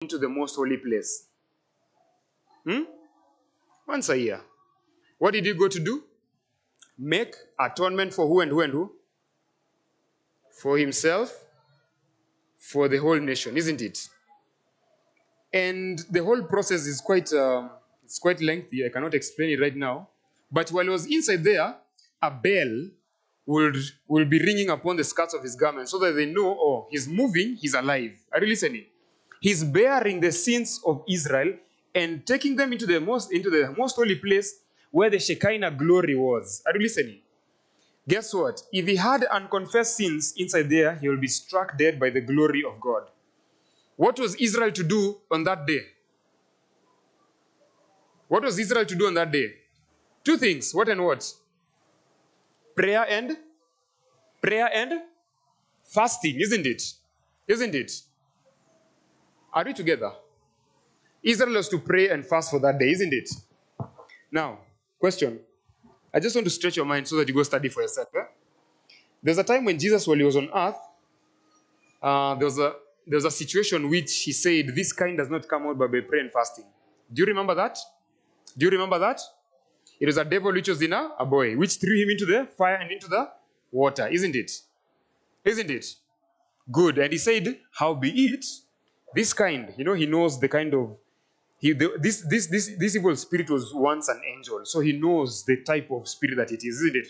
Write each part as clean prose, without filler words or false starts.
into the most holy place? Once a year. What did he go to do? Make atonement for who and who and who? For himself, for the whole nation, isn't it? And the whole process is quite lengthy. I cannot explain it right now. But while he was inside there, a bell will be ringing upon the skirts of his garment so that they know, oh, he's moving, he's alive. Are you listening? He's bearing the sins of Israel and taking them into the most holy place where the Shekinah glory was. Are you listening? Guess what? If he had unconfessed sins inside there, he will be struck dead by the glory of God. What was Israel to do on that day? What was Israel to do on that day? Two things. What and what? Prayer and fasting, isn't it? Isn't it? Are we together? Israel was to pray and fast for that day, isn't it? Now, question. I just want to stretch your mind so that you go study for yourself. There's a time when Jesus, while he was on earth, there was a situation which he said, this kind does not come out but by prayer and fasting. Do you remember that? Do you remember that? It was a devil which was in a boy, which threw him into the fire and into the water, isn't it? Isn't it? Good. And he said, how be it, this kind, he knows the kind of, this evil spirit was once an angel, so he knows the type of spirit that it is, isn't it?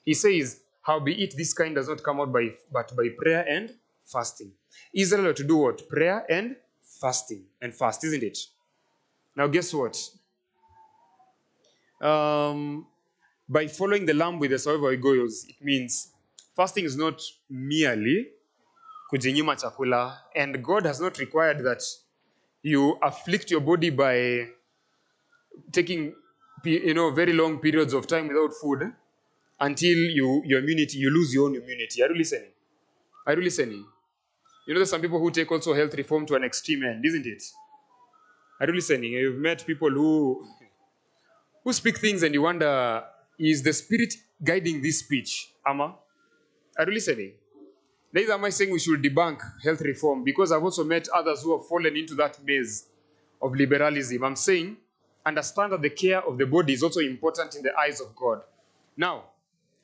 He says, how be it, this kind does not come out but by prayer and fasting. Israel had to do what? Prayer and fasting. And fast, isn't it? Now guess what? By following the lamb with however it goes, it means fasting is not merely kujinyima chakula, and God has not required that you afflict your body by taking very long periods of time without food until you lose your own immunity. Are you listening? Are you listening? There's some people who take also health reform to an extreme end, isn't it? Are you listening? You've met people who speak things and you wonder, is the spirit guiding this speech? Ama? Are you listening? Neither am I saying we should debunk health reform, because I've also met others who have fallen into that maze of liberalism. I'm saying, understand that the care of the body is also important in the eyes of God. Now,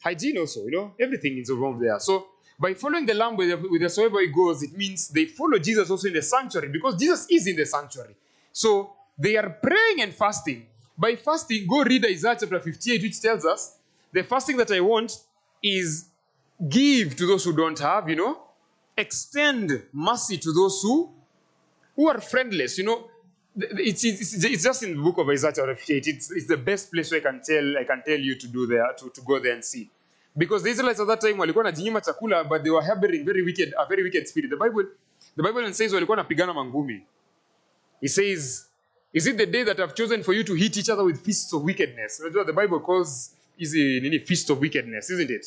hygiene also, everything is involved there. So, by following the lamb with wheresoever it goes, it means they follow Jesus also in the sanctuary, because Jesus is in the sanctuary. So, they are praying and fasting. By fasting, go read Isaiah chapter 58, which tells us, the fasting that I want is give to those who don't have, extend mercy to those who are friendless, It's just in the book of Isaiah chapter 58. It's the best place where I can tell you to do there, to go there and see. Because the Israelites at that time walikuwa wanajinyima chakula, but they were harboring a very wicked spirit. The Bible says walikuwa wanapigana mangumi. It says, is it the day that I've chosen for you to hit each other with fists of wickedness? The Bible calls fist of wickedness, isn't it?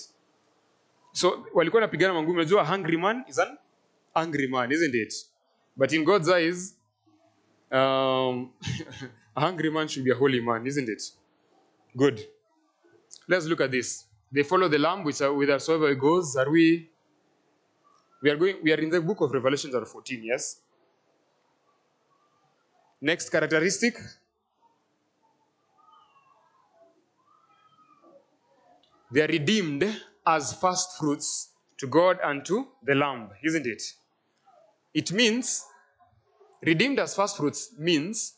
So walikuwa wanapigana mangumi. Unajua, a hungry man is an angry man, isn't it? But in God's eyes, a hungry man should be a holy man, isn't it? Good. Let's look at this. They follow the lamb whithersoever it goes. We are in the book of Revelation chapter 14, yes? Next characteristic. They are redeemed as first fruits to God and to the lamb, isn't it? It means, redeemed as first fruits means